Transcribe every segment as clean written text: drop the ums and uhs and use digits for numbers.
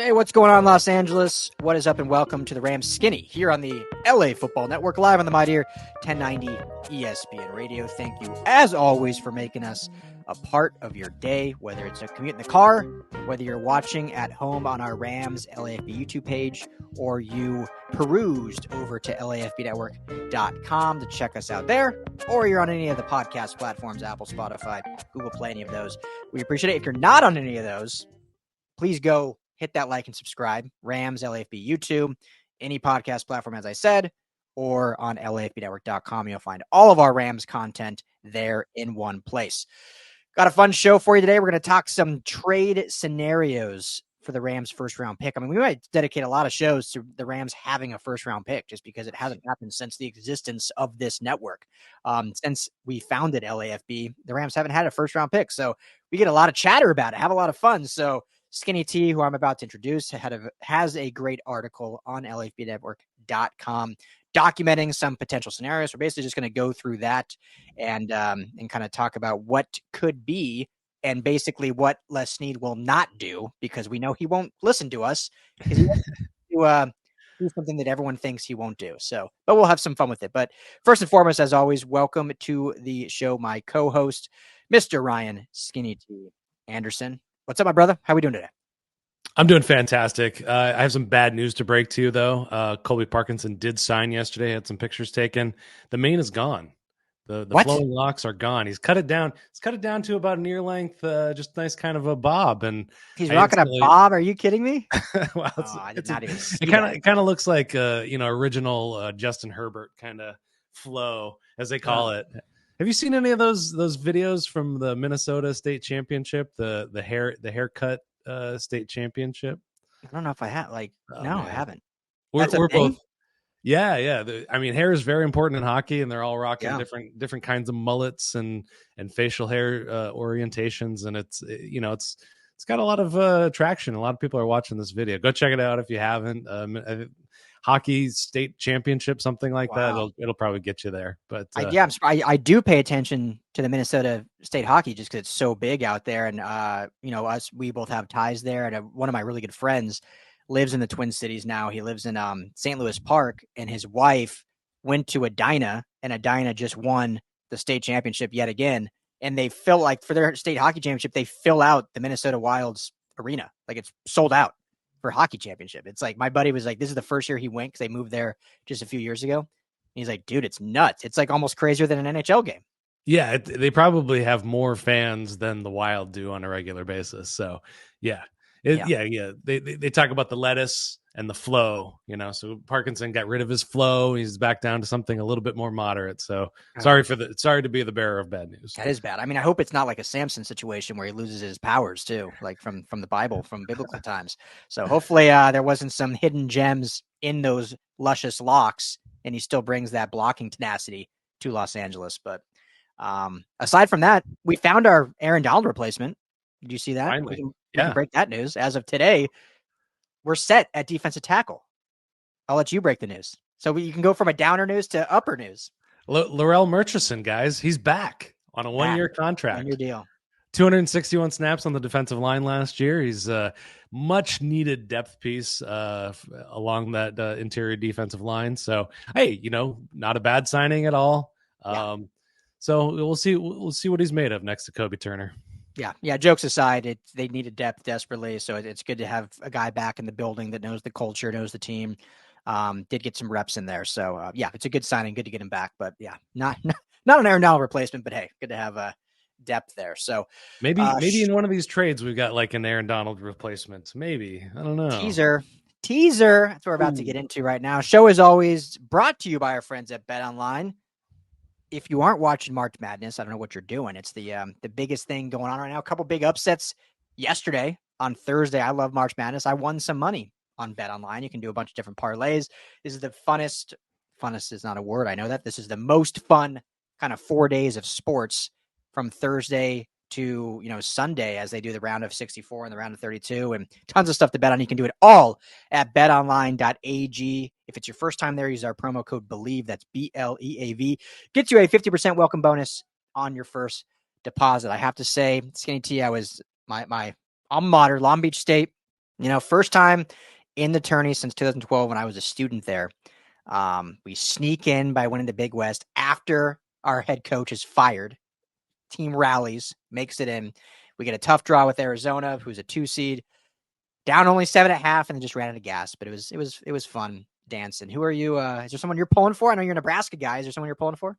Hey, what's going on, Los Angeles? What is up, and welcome to the Rams Skinny here on the LA Football Network, live on the My Dear 1090 ESPN Radio. Thank you, as always, for making us a part of your day, whether it's a commute in the car, whether you're watching at home on our Rams LAFB YouTube page, or you perused over to LAFBnetwork.com to check us out there, or you're on any of the podcast platforms, Apple, Spotify, Google Play, any of those. We appreciate it. If you're not on any of those, please go hit that like and subscribe. Rams, LAFB YouTube, any podcast platform, as I said, or on LAFBnetwork.com. You'll find all of our Rams content there in one place. Got a fun show for you today. We're going to talk some trade scenarios for the Rams first round pick. I mean, we might dedicate a lot of shows to the Rams having a first round pick just because it hasn't happened since the existence of this network. Since we founded LAFB, the Rams haven't had a first round pick. So we get a lot of chatter about it, have a lot of fun. So Skinny T, who I'm about to introduce, has a great article on LAFBnetwork.com documenting some potential scenarios. We're basically just going to go through that and kind of talk about what could be and basically what Les Snead will not do, because we know he won't listen to us because he wants to do something that everyone thinks he won't do. So, but we'll have some fun with it. But first and foremost, as always, welcome to the show, my co-host, Mr. Ryan Skinny T Anderson. What's up, my brother? How are we doing today? I'm doing fantastic. I have some bad news to break to you, though. Colby Parkinson did sign yesterday, had some pictures taken. The mane is gone. The flowing locks are gone. He's cut it down. He's cut it down to about an ear length, just nice kind of a bob. And he's rocking a bob. Are you kidding me? Well, I did not even see it kind of looks like original Justin Herbert kind of flow, as they call it. Have you seen any of those videos from the Minnesota State Championship, the haircut state championship? I don't know if I have. I haven't. We're both. Yeah. I mean, hair is very important in hockey, and they're all rocking different kinds of mullets and facial hair orientations, and it's got a lot of traction. A lot of people are watching this video. Go check it out if you haven't. Hockey state championship, something like that. It'll probably get you there. But I do pay attention to the Minnesota State hockey just because it's so big out there, and we both have ties there. And one of my really good friends lives in the Twin Cities now. He lives in St. Louis Park, and his wife went to Edina, and Edina just won the state championship yet again. And they for their state hockey championship, they fill out the Minnesota Wild's arena, like it's sold out for hockey championship. It's like, my buddy was like, this is the first year he went because they moved there just a few years ago. And he's like, dude, it's nuts. It's like almost crazier than an NHL game. Yeah, they probably have more fans than the Wild do on a regular basis. So They talk about the lettuce and the flow, so Parkinson got rid of his flow. He's back down to something a little bit more moderate. So sorry to be the bearer of bad news. That is bad. I mean, I hope it's not like a Samson situation where he loses his powers too, like from the Bible, from biblical times. So hopefully there wasn't some hidden gems in those luscious locks, and he still brings that blocking tenacity to Los Angeles. But aside from that, we found our Aaron Donald replacement. Did you see that? Finally. We can break that news. As of today, we're set at defensive tackle. I'll let you break the news. So you can go from a downer news to upper news. Laurel Murchison, guys, he's back on a one-year contract. One-year deal. 261 snaps on the defensive line last year. He's a much-needed depth piece along that interior defensive line. So, hey, not a bad signing at all. So we'll see what he's made of next to Kobe Turner. Yeah. Jokes aside, they needed depth desperately, so it's good to have a guy back in the building that knows the culture, knows the team. Did get some reps in there, so it's a good signing. Good to get him back, but not an Aaron Donald replacement, but hey, good to have depth there. So maybe in one of these trades we've got like an Aaron Donald replacement. Maybe, I don't know. Teaser. That's what we're about to get into right now. Show is always brought to you by our friends at BetOnline. If you aren't watching March Madness, I don't know what you're doing. It's the biggest thing going on right now. A couple big upsets yesterday on Thursday. I love March Madness. I won some money on BetOnline. You can do a bunch of different parlays. This is the funnest. Funnest is not a word. I know that. This is the most fun kind of 4 days of sports from Thursday to Sunday, as they do the round of 64 and the round of 32, and tons of stuff to bet on. You can do it all at betonline.ag. If it's your first time there, use our promo code BELIEVE. That's BLEAV. Gets you a 50% welcome bonus on your first deposit. I have to say, Skinny T, I was my alma mater, Long Beach State, First time in the tourney since 2012 when I was a student there. We sneak in by winning the Big West after our head coach is fired. Team rallies, makes it in. We get a tough draw with Arizona, who's a 2 seed, down only 7.5, and then just ran out of gas. But it was fun dancing. Who are you? Is there someone you're pulling for? I know you're a Nebraska guy. Is there someone you're pulling for?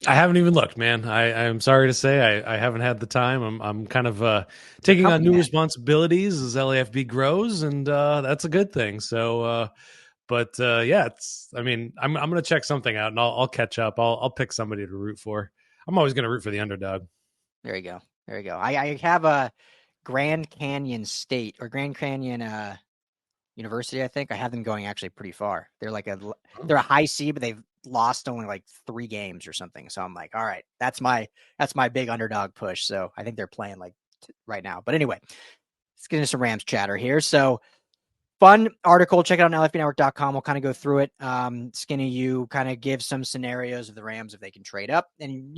I haven't even looked, man. I'm sorry to say I haven't had the time. I'm kind of taking on new responsibilities as LAFB grows, and that's a good thing. So, yeah, I'm gonna check something out, and I'll catch up. I'll pick somebody to root for. I'm always gonna root for the underdog. There you go. I have a Grand Canyon State or Grand Canyon University. I think I have them going actually pretty far. They're a high C, but they've lost only like 3 games or something. So I'm like, all right, that's my big underdog push. So I think they're playing right now. But anyway, let's get into some Rams chatter here. So fun article. Check it out on LFBnetwork.com. We'll kind of go through it. Skinny, you kind of give some scenarios of the Rams if they can trade up. And,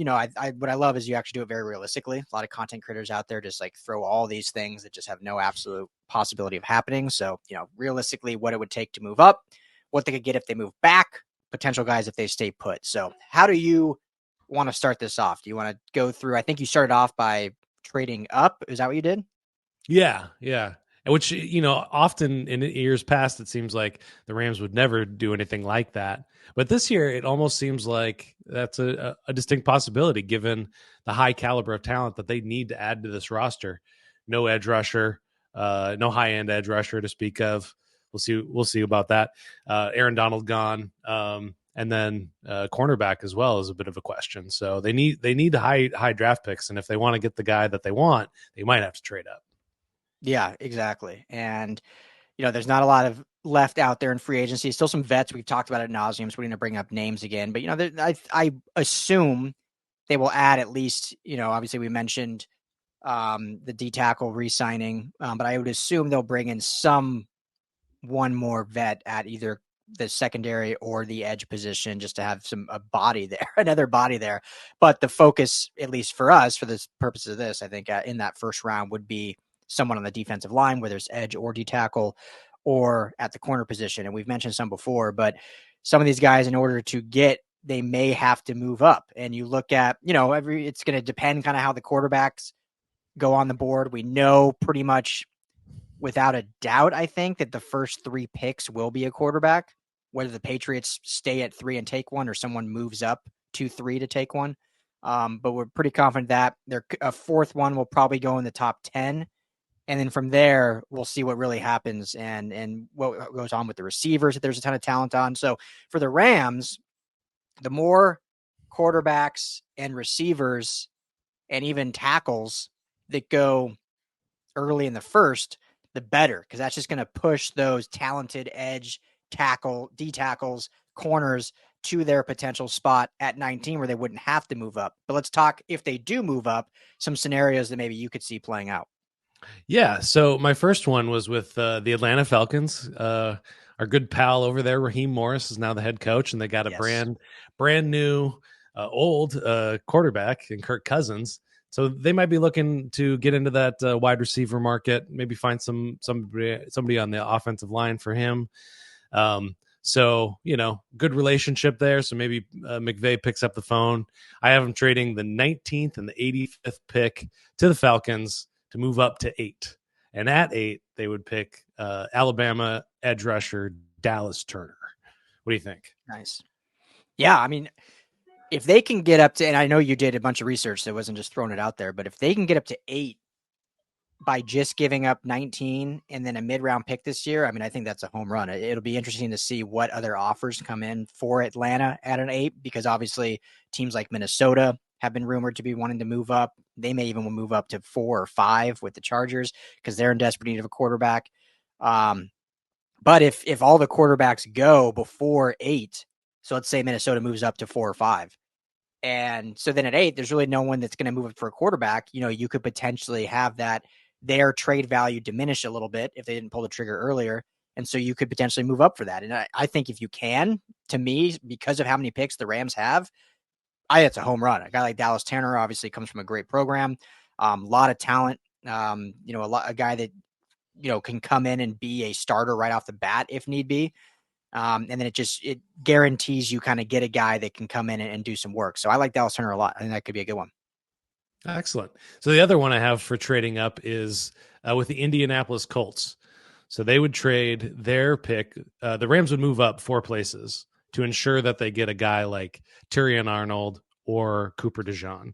what I love is you actually do it very realistically. A lot of content creators out there just throw all these things that just have no absolute possibility of happening. So, realistically, what it would take to move up, what they could get if they move back, potential guys if they stay put. So how do you want to start this off? Do you want to go through, I think you started off by trading up. Is that what you did? Yeah. Which, often in years past, it seems like the Rams would never do anything like that. But this year, it almost seems like that's a distinct possibility given the high caliber of talent that they need to add to this roster. No edge rusher, no high-end edge rusher to speak of. We'll see about that. Aaron Donald gone. And then cornerback as well is a bit of a question. So they need high draft picks. And if they want to get the guy that they want, they might have to trade up. Yeah, exactly. And, there's not a lot of left out there in free agency. Still some vets. We've talked about it ad nauseum, so we're going to bring up names again. But, I assume they will add at least, obviously we mentioned the D tackle re-signing, but I would assume they'll bring in one more vet at either the secondary or the edge position just to have a body there, another body there. But the focus, at least for us, for the purposes of this, I think in that first round would be someone on the defensive line, whether it's edge or D tackle or at the corner position. And we've mentioned some before, but some of these guys, in order to they may have to move up. And you look at, it's going to depend kind of how the quarterbacks go on the board. We know pretty much without a doubt, I think, that the first 3 picks will be a quarterback, whether the Patriots stay at 3 and take one or someone moves up to 3 to take one. But we're pretty confident that a 4th one will probably go in the top 10. And then from there, we'll see what really happens and what goes on with the receivers that there's a ton of talent on. So for the Rams, the more quarterbacks and receivers and even tackles that go early in the first, the better, because that's just going to push those talented edge tackle, D tackles, corners to their potential spot at 19 where they wouldn't have to move up. But let's talk, if they do move up, some scenarios that maybe you could see playing out. Yeah, so my first one was with the Atlanta Falcons. Our good pal over there, Raheem Morris, is now the head coach, and they got a brand new, old quarterback in Kirk Cousins. So they might be looking to get into that wide receiver market, maybe find somebody on the offensive line for him. So, good relationship there. So maybe McVay picks up the phone. I have him trading the 19th and the 85th pick to the Falcons to move up to 8. And at 8, they would pick Alabama edge rusher Dallas Turner. What do you think? Nice. Yeah, I mean, if they can get up to, and I know you did a bunch of research, so it wasn't just throwing it out there, but if they can get up to 8 by just giving up 19 and then a mid-round pick this year, I mean, I think that's a home run. It'll be interesting to see what other offers come in for Atlanta at an 8, because obviously teams like Minnesota have been rumored to be wanting to move up. They may even move up to 4 or 5 with the Chargers because they're in desperate need of a quarterback. But if all the quarterbacks go before 8, so let's say Minnesota moves up to 4 or 5, and so then at 8, there's really no one that's going to move up for a quarterback. You could potentially have their trade value diminish a little bit if they didn't pull the trigger earlier. And so you could potentially move up for that. And I think if you can, to me, because of how many picks the Rams have, I think it's a home run. A guy like Dallas Turner obviously comes from a great program, a lot of talent. A guy that can come in and be a starter right off the bat if need be. And then it guarantees you kind of get a guy that can come in and do some work. So I like Dallas Turner a lot. I think that could be a good one. Excellent. So the other one I have for trading up is with the Indianapolis Colts. So they would trade their pick. The Rams would move up 4 places to ensure that they get a guy like Terrion Arnold or Cooper DeJean,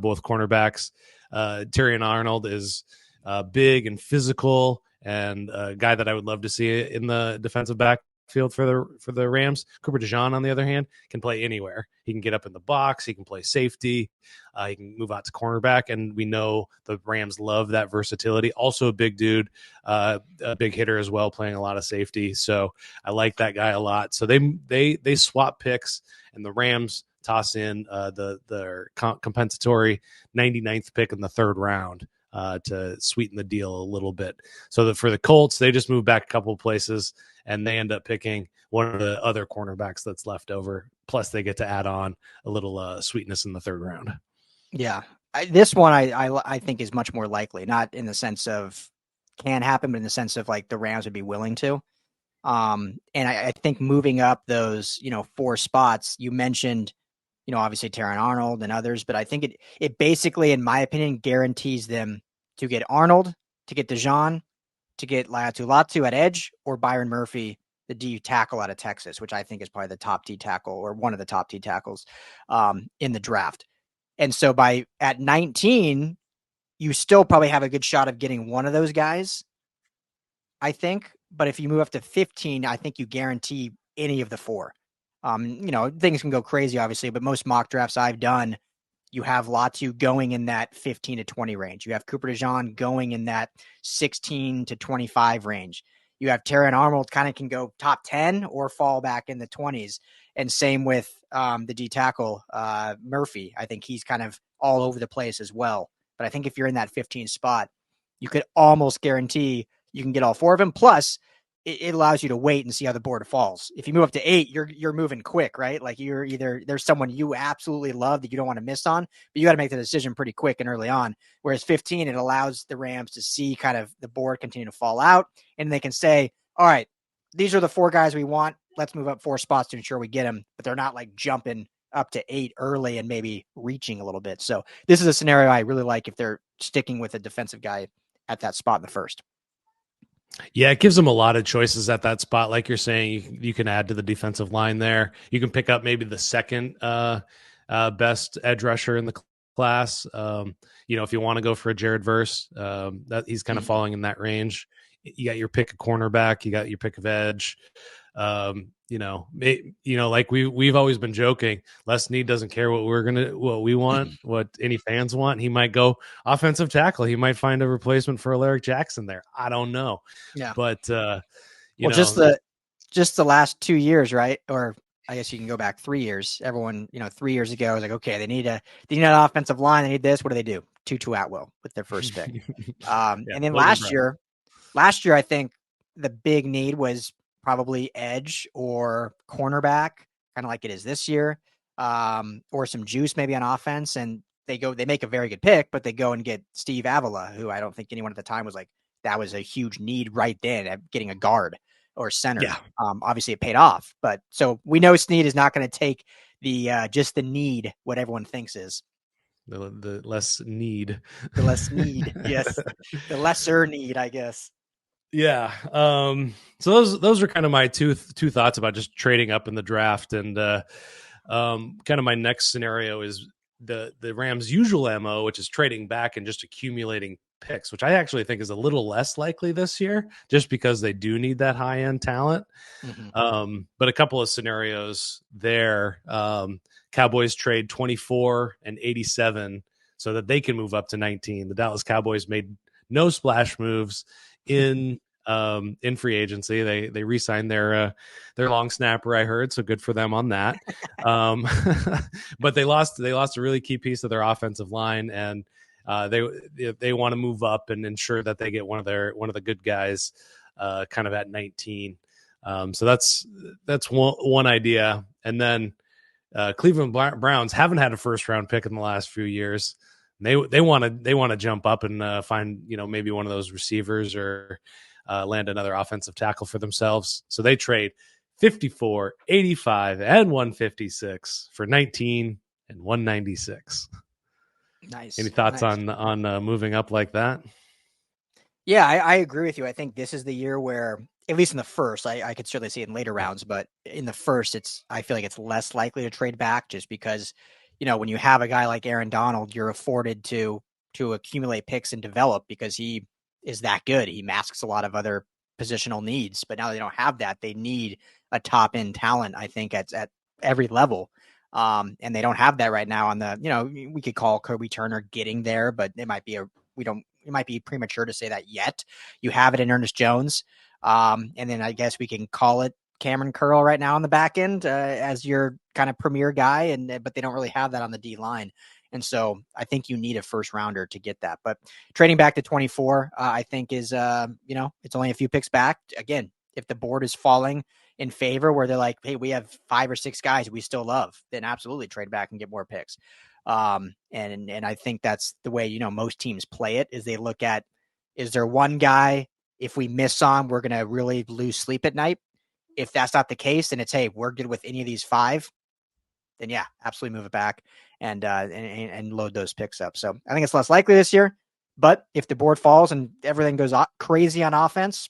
both cornerbacks. Terrion Arnold is big and physical, and a guy that I would love to see in the defensive backfield for the Rams. Cooper DeJean, on the other hand, can play anywhere. He can get up in the box. He can play safety. He can move out to cornerback, and we know the Rams love that versatility. Also a big dude, a big hitter as well, playing a lot of safety. So I like that guy a lot. So they swap picks, and the Rams toss in their compensatory 99th pick in the 3rd round to sweeten the deal a little bit. So for the Colts, they just move back a couple of places, and they end up picking one of the other cornerbacks that's left over. Plus, they get to add on a little sweetness in the 3rd round. Yeah, this one I think is much more likely, not in the sense of can happen, but in the sense of like the Rams would be willing to. And I think moving up those 4 spots, you mentioned obviously Terrion Arnold and others, but I think it basically, in my opinion, guarantees them to get Arnold, to get DeJean, to get Latu at edge, or Byron Murphy, the D tackle out of Texas, which I think is probably the top D tackle or one of the top D tackles in the draft. And so at 19, you still probably have a good shot of getting one of those guys, I think. But if you move up to 15, I think you guarantee any of the 4. Things can go crazy, obviously, but most mock drafts I've done, you have Latu going in that 15 to 20 range. You have Cooper DeJean going in that 16 to 25 range. You have Terrion Arnold kind of can go top 10 or fall back in the 20s. And same with the D tackle, Murphy. I think he's kind of all over the place as well. But I think if you're in that 15 spot, you could almost guarantee you can get all 4 of them. Plus, it allows you to wait and see how the board falls. If you move up to 8, you're moving quick, right? Like you're either there's someone you absolutely love that you don't want to miss on, but you got to make the decision pretty quick and early on. Whereas 15, it allows the Rams to see kind of the board continue to fall out, and they can say, all right, these are the 4 guys we want. Let's move up 4 spots to ensure we get them. But they're not like jumping up to 8 early and maybe reaching a little bit. So this is a scenario I really like if they're sticking with a defensive guy at that spot in the first. Yeah, it gives them a lot of choices at that spot. Like you're saying, you can add to the defensive line there. You can pick up maybe the second best edge rusher in the class. If you want to go for a Jared Verse, that he's kind of falling in that range. You got your pick of cornerback. You got your pick of edge. Like we've always been joking, Les Snead doesn't care what we want, what any fans want. He might go offensive tackle. He might find a replacement for Alaric Jackson there. I don't know. Yeah. But, just the last 2 years, right? Or I guess you can go back 3 years. Everyone, 3 years ago was like, okay, they need an offensive line. They need this. What do? Tutu Atwell with their first pick. And then last year, I think the big need was probably edge or cornerback, kind of like it is this year, or some juice maybe on offense. And they make a very good pick, but they go and get Steve Avila, who I don't think anyone at the time was like, that was a huge need right then at getting a guard or center. Yeah. Obviously it paid off, but so we know Snead is not going to take the just the need, what everyone thinks is. The less need. The less need, yes. The lesser need, I guess. Yeah. So those are kind of my two thoughts about just trading up in the draft. And kind of my next scenario is the Rams' usual MO, which is trading back and just accumulating picks, which I actually think is a little less likely this year, just because they do need that high end talent. Mm-hmm. But a couple of scenarios there. Cowboys trade 24 and 87 so that they can move up to 19. The Dallas Cowboys made no splash moves in free agency. They re-signed their long snapper, I heard, so good for them on that. But they lost a really key piece of their offensive line, and they want to move up and ensure that they get one of the good guys kind of at 19. So that's one idea. And then Cleveland Browns haven't had a first round pick in the last few years. They want to jump up and find, maybe one of those receivers or land another offensive tackle for themselves. So they trade 54, 85, and 156 for 19 and 196. Nice. Any thoughts Nice. on moving up like that? Yeah, I agree with you. I think this is the year where, at least in the first, I could certainly see it in later rounds, but in the first, I feel like it's less likely to trade back just because, when you have a guy like Aaron Donald, you're afforded to accumulate picks and develop because he is that good. He masks a lot of other positional needs, but now they don't have that. They need a top end talent, I think, at every level. And they don't have that right now on the, we could call Kobe Turner getting there, but it might be it might be premature to say that yet. You have it in Ernest Jones. And then I guess we can call it Cameron Curl right now on the back end as your kind of premier guy. But they don't really have that on the D line. And so I think you need a first rounder to get that. But trading back to 24, I think is, it's only a few picks back. Again, if the board is falling in favor where they're like, hey, we have 5 or 6 guys we still love, then absolutely trade back and get more picks. And I think that's the way, most teams play it is they look at, is there one guy, if we miss on, we're going to really lose sleep at night. If that's not the case, then it's, hey, we're good with any of these 5, then yeah, absolutely move it back and load those picks up. So I think it's less likely this year, but if the board falls and everything goes crazy on offense,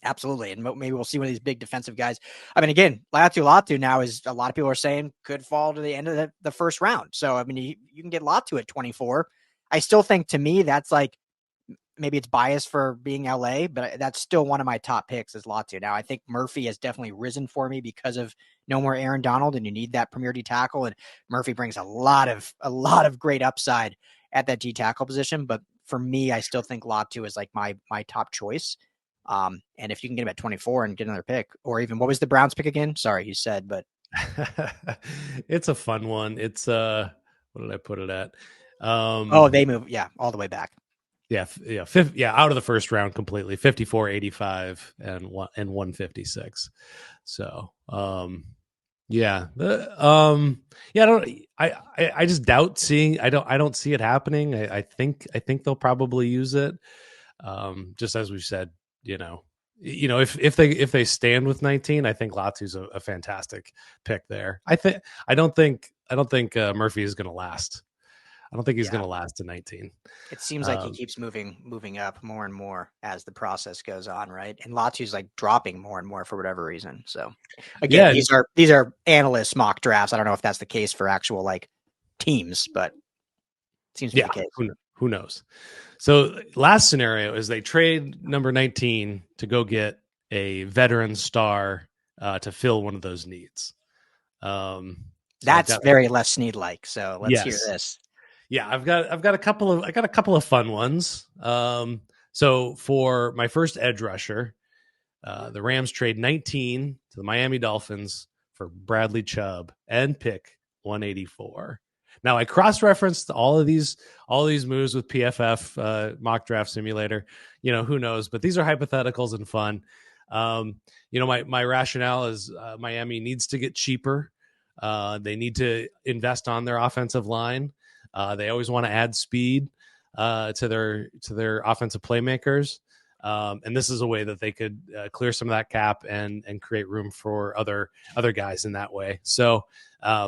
absolutely. And maybe we'll see one of these big defensive guys. I mean, again, Latu now is, a lot of people are saying, could fall to the end of the first round. So, I mean, you can get Latu at 24. I still think, to me, that's like, maybe it's biased for being LA, but that's still one of my top picks is Latu. Now, I think Murphy has definitely risen for me because of no more Aaron Donald, and you need that premier D tackle. And Murphy brings a lot of great upside at that D tackle position. But for me, I still think Latu is like my top choice. And if you can get him at 24 and get another pick, or even, what was the Browns pick again? Sorry, you said, but it's a fun one. It's what did I put it at? They move, all the way back. Yeah, out of the first round completely. 54, 85, and 156. So, I just doubt seeing. I don't see it happening. I think they'll probably use it. Just as we've said, if they stand with 19, I think Latu's a fantastic pick there. I don't think Murphy is going to last. I don't think he's going to last to 19. It seems like he keeps moving up more and more as the process goes on, right? And Latu's like dropping more and more for whatever reason. So again, these are analyst mock drafts. I don't know if that's the case for actual like teams, but it seems to be the case. Who knows? So last scenario is they trade number 19 to go get a veteran star to fill one of those needs. That's very Les Snead like. So let's hear this. Yeah, I've got a couple of fun ones. So for my first edge rusher, the Rams trade 19 to the Miami Dolphins for Bradley Chubb and pick 184. Now I cross-referenced all of these moves with PFF mock draft simulator. Who knows? But these are hypotheticals and fun. My rationale is Miami needs to get cheaper. They need to invest on their offensive line. They always want to add speed to their offensive playmakers. And this is a way that they could clear some of that cap and create room for other guys in that way. So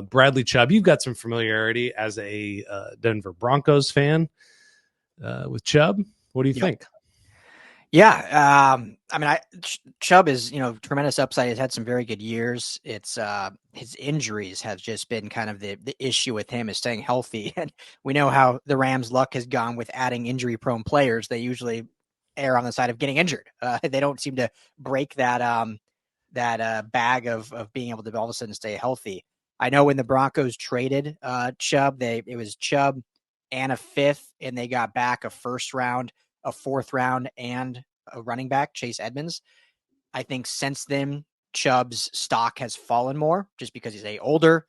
Bradley Chubb, you've got some familiarity as a Denver Broncos fan with Chubb. What do you think? Yeah. I mean, Chubb is, tremendous upside. He's had some very good years. It's his injuries have just been kind of the issue with him is staying healthy. And we know how the Rams' luck has gone with adding injury prone players. They usually err on the side of getting injured. They don't seem to break that bag of being able to all of a sudden stay healthy. I know when the Broncos traded Chubb, it was Chubb and a 5th, and they got back a first round, a 4th round, and a running back, Chase Edmonds. I think since then, Chubb's stock has fallen more just because he's older.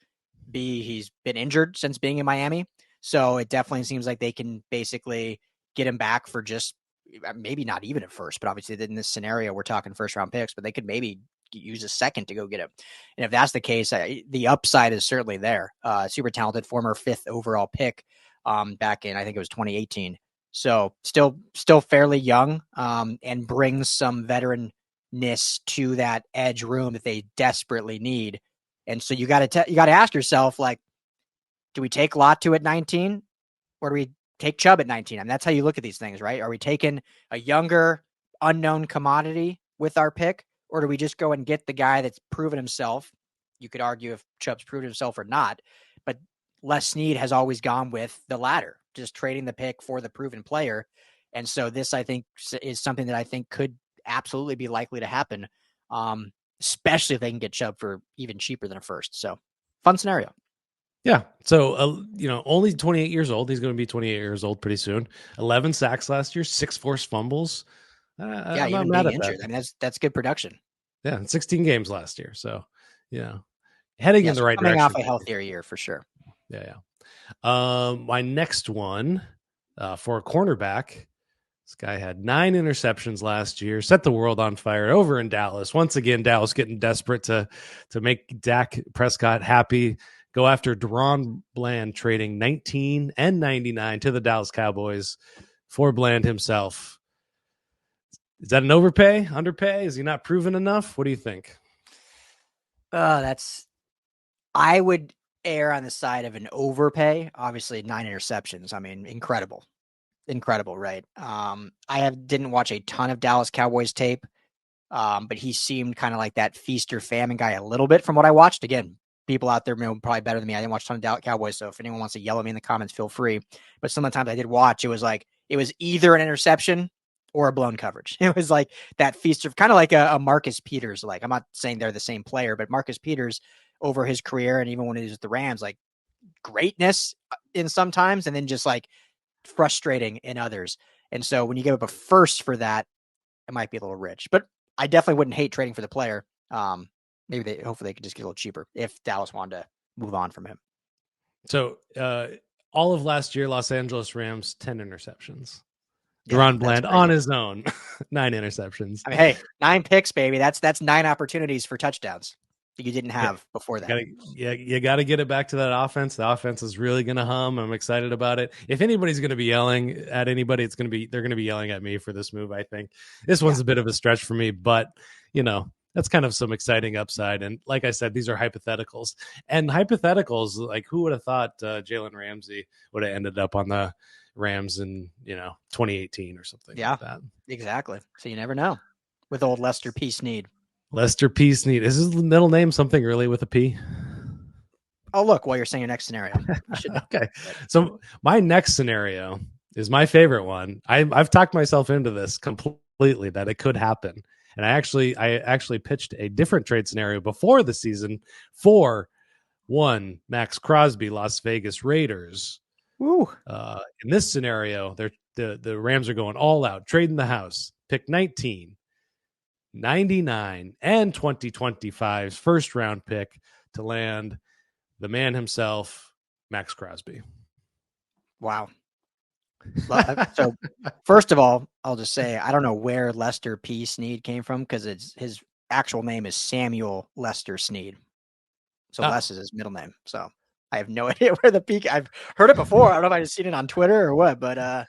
B, he's been injured since being in Miami. So it definitely seems like they can basically get him back for just maybe not even at first, but obviously in this scenario, we're talking first round picks, but they could maybe use a second to go get him. And if that's the case, the upside is certainly there. Super talented former 5th overall pick back in, I think it was 2018. So still fairly young, and brings some veteranness to that edge room that they desperately need. And so you got to ask yourself, like, do we take Latu at 19 or do we take Chubb at 19? I mean, that's how you look at these things, right? Are we taking a younger, unknown commodity with our pick, or do we just go and get the guy that's proven himself? You could argue if Chubb's proven himself or not, but Les Snead has always gone with the latter, just trading the pick for the proven player. And so this, I think, is something that I think could absolutely be likely to happen, especially if they can get Chubb for even cheaper than a first. So fun scenario. Yeah. So, only 28 years old. He's going to be 28 years old pretty soon. 11 sacks last year, 6 forced fumbles. I'm not mad at injured. That. I mean, that's good production. Yeah. 16 games last year. So, heading in the right direction. Coming off a healthier year for sure. Yeah. My next one for a cornerback. This guy had 9 interceptions last year, set the world on fire over in Dallas. Once again, Dallas getting desperate to make Dak Prescott happy. Go after Deron Bland, trading 19 and 99 to the Dallas Cowboys for Bland himself. Is that an overpay, underpay? Is he not proven enough? What do you think? I would err on the side of an overpay. Obviously, 9 interceptions. I mean, incredible, right? Didn't watch a ton of Dallas Cowboys tape, but he seemed kind of like that feast or famine guy a little bit from what I watched. Again, people out there know probably better than me. I didn't watch a ton of Dallas Cowboys, so if anyone wants to yell at me in the comments, feel free. But some of the times I did watch, it was either an interception or a blown coverage. It was like that feast of kind of like a Marcus Peters. Like, I'm not saying they're the same player, but Marcus Peters over his career and even when he was at the Rams, like greatness in sometimes and then just like frustrating in others. And so when you give up a first for that, it might be a little rich. But I definitely wouldn't hate trading for the player. Hopefully they could just get a little cheaper if Dallas wanted to move on from him. So all of last year, Los Angeles Rams, 10 interceptions. Deron Bland on his own, 9 interceptions. I mean, hey, 9 picks, baby. That's 9 opportunities for touchdowns that you didn't have before that. You got to get it back to that offense. The offense is really going to hum. I'm excited about it. If anybody's going to be yelling at anybody, they're going to be yelling at me for this move. I think this one's a bit of a stretch for me, but that's kind of some exciting upside. And like I said, these are hypotheticals. And hypotheticals, like who would have thought Jalen Ramsey would have ended up on the Rams in 2018 or something like that. Exactly. So you never know with old Lester P. Snead. Lester P. Snead. Is his middle name something really with a P? Oh, look, while you're saying your next scenario. You should know. Okay. So my next scenario is my favorite one. I've talked myself into this completely that it could happen. And I actually pitched a different trade scenario before the season for one Max Crosby, Las Vegas Raiders. Woo. In this scenario, the Rams are going all out, trading the house, pick 19, 99, and 2025's first round pick to land the man himself, Max Crosby. Wow. So first of all, I'll just say I don't know where Lester P. Snead came from because his actual name is Samuel Lester Snead. So Les is his middle name. So I have no idea where the peak. I've heard it before. I don't know if I just seen it on Twitter or what, but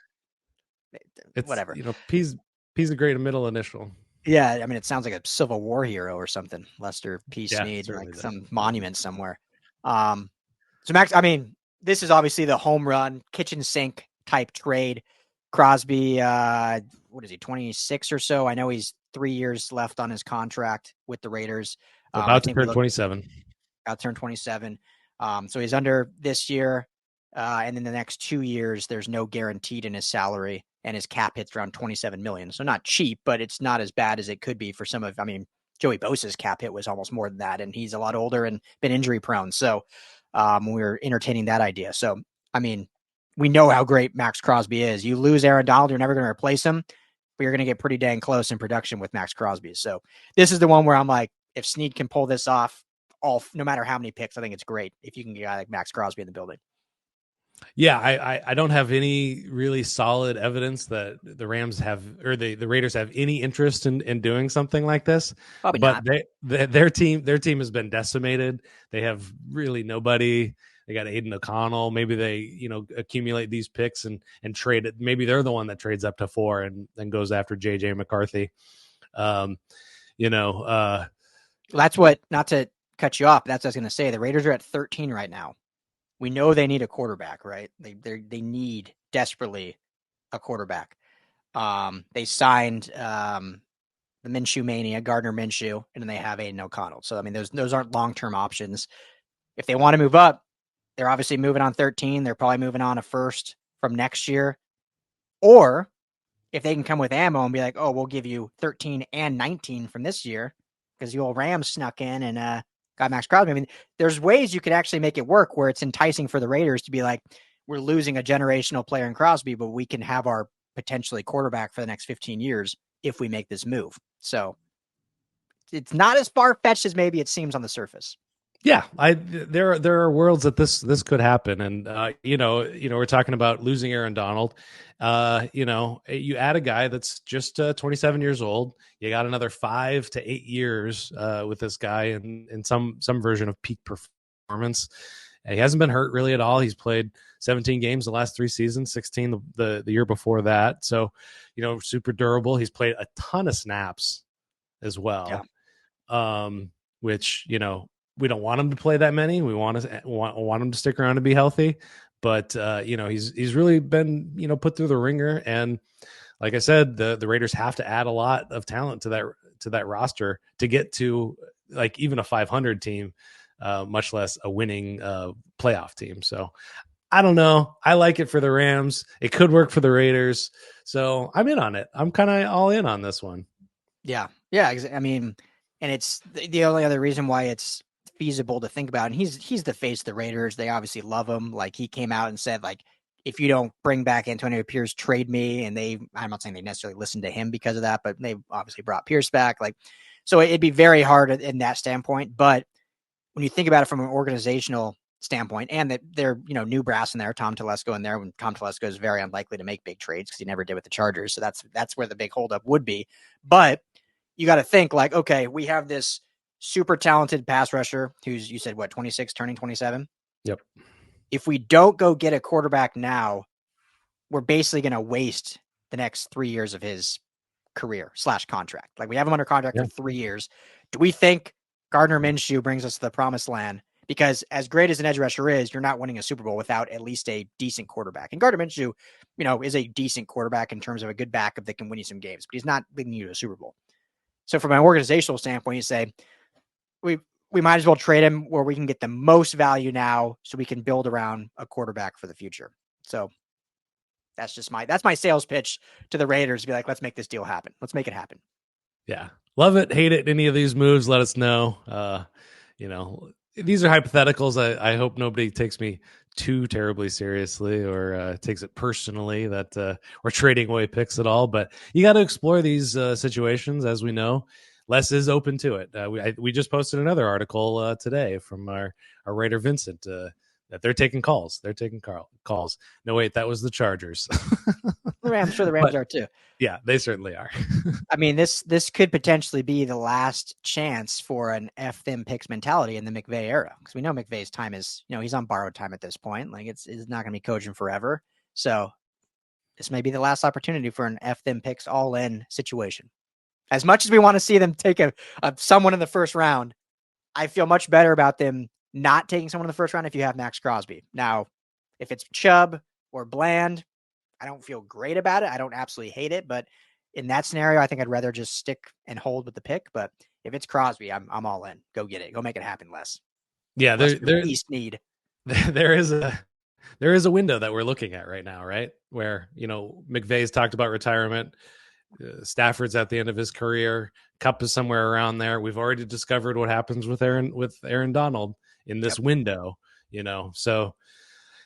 it's whatever. P's a great middle initial. Yeah, I mean, it sounds like a Civil War hero or something. Lester P. Snead, like some monument somewhere. So Max, I mean, this is obviously the home run, kitchen sink type trade. Crosby, what is he, 26 or so? I know he's 3 years left on his contract with the Raiders. About to turn 27. About to turn 27. So he's under this year. And in the next 2 years, there's no guaranteed in his salary. And his cap hits around $27 million. So not cheap, but it's not as bad as it could be for some of, Joey Bosa's cap hit was almost more than that. And he's a lot older and been injury prone. So we were entertaining that idea. So, we know how great Max Crosby is. You lose Aaron Donald, you're never going to replace him, but you're going to get pretty dang close in production with Max Crosby. So this is the one where I'm like, if Snead can pull this off, no matter how many picks, I think it's great if you can get a guy like Max Crosby in the building. Yeah, I don't have any really solid evidence that the Rams have, or the Raiders have any interest in doing something like this. Probably But not. their team has been decimated. They have really nobody. They got Aiden O'Connell. Maybe they accumulate these picks and trade it. Maybe they're the one that trades up to 4 and goes after JJ McCarthy. Um, you know, Well, that's what. Not to cut you off, but that's what I was going to say. The Raiders are at 13 right now. We know they need a quarterback, right? They need desperately a quarterback. They signed the Minshew mania, Gardner Minshew, and then they have Aiden O'Connell. So I mean, those aren't long-term options. If they want to move up, they're obviously moving on 13. They're probably moving on a first from next year. Or if they can come with ammo and be like, oh, we'll give you 13 and 19 from this year because the old Rams snuck in and got Max Crosby. I mean, there's ways you could actually make it work where it's enticing for the Raiders to be like, we're losing a generational player in Crosby, but we can have our potentially quarterback for the next 15 years if we make this move. So it's not as far-fetched as maybe it seems on the surface. Yeah, there are worlds that this could happen, and we're talking about losing Aaron Donald. You add a guy that's just 27 years old. You got another 5 to 8 years with this guy in some version of peak performance. He hasn't been hurt really at all. He's played 17 games the last 3 seasons, 16 the year before that. So, super durable. He's played a ton of snaps as well. Yeah. Which we don't want him to play that many. We want him to stick around and be healthy. But he's really been put through the ringer. And like I said, the Raiders have to add a lot of talent to that roster to get to like even a 500 team, much less a winning playoff team. So I don't know. I like it for the Rams. It could work for the Raiders. So I'm in on it. I'm kind of all in on this one. Yeah. I mean, and it's the only other reason why it's feasible to think about. And he's the face of the Raiders. They obviously love him. Like he came out and said, like, if you don't bring back Antonio Pierce, trade me. And I'm not saying they necessarily listened to him because of that, but they obviously brought Pierce back. Like, so it'd be very hard in that standpoint. But when you think about it from an organizational standpoint, and that they're new brass in there, Tom Telesco in there, when Tom Telesco is very unlikely to make big trades because he never did with the Chargers. So that's where the big holdup would be. But you got to think like, okay, we have this super talented pass rusher who's, you said, what, 26, turning 27? Yep. If we don't go get a quarterback now, we're basically going to waste the next 3 years of his career / contract. Like we have him under contract for 3 years. Do we think Gardner Minshew brings us to the promised land? Because as great as an edge rusher is, you're not winning a Super Bowl without at least a decent quarterback. And Gardner Minshew, is a decent quarterback in terms of a good backup that can win you some games, but he's not leading you to a Super Bowl. So from an organizational standpoint, you say we might as well trade him where we can get the most value now so we can build around a quarterback for the future. So that's my sales pitch to the Raiders to be like, let's make this deal happen. Let's make it happen. Yeah. Love it, hate it, any of these moves, let us know. These are hypotheticals. I hope nobody takes me too terribly seriously or takes it personally that we're trading away picks at all. But you got to explore these situations, as we know. Les is open to it. We just posted another article today from our writer Vincent that they're taking calls. They're taking calls. No, wait, that was the Chargers. I'm sure the Rams are too. Yeah, they certainly are. I mean, this could potentially be the last chance for an F them picks mentality in the McVay era, because we know McVay's time is, he's on borrowed time at this point. Like it's not going to be coaching forever. So this may be the last opportunity for an F them picks all in situation. As much as we want to see them take a someone in the first round, I feel much better about them not taking someone in the first round if you have Max Crosby. Now, if it's Chubb or Bland, I don't feel great about it. I don't absolutely hate it, but in that scenario, I think I'd rather just stick and hold with the pick. But if it's Crosby, I'm all in. Go get it. Go make it happen, Les. Yeah, there's East need. There is a window that we're looking at right now, right? Where McVay's talked about retirement. Stafford's at the end of his career. Cup is somewhere around there. We've already discovered what happens with Aaron Donald in this window. So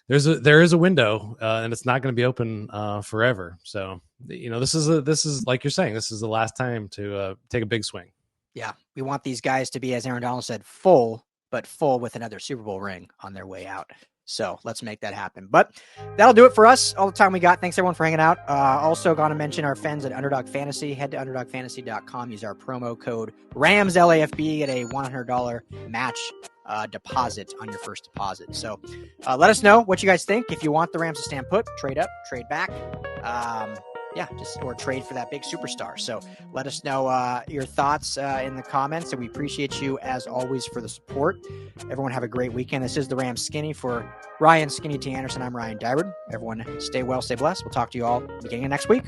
there is a window, and it's not going to be open forever. So this is like you're saying, this is the last time to take a big swing. Yeah, we want these guys to be, as Aaron Donald said, full, but full with another Super Bowl ring on their way out. So let's make that happen. But that'll do it for us. All the time we got. Thanks everyone for hanging out. Also going to mention our friends at Underdog Fantasy. Head to underdogfantasy.com. Use our promo code Rams LAFB. Get a $100 match deposit on your first deposit. So let us know what you guys think. If you want the Rams to stand put, trade up, trade back. Or trade for that big superstar. So let us know your thoughts in the comments, and we appreciate you as always for the support. Everyone have a great weekend. This is the Rams Skinny. For Ryan Skinny T. Anderson, I'm Ryan Dyward. Everyone stay well, stay blessed. We'll talk to you all beginning of next week.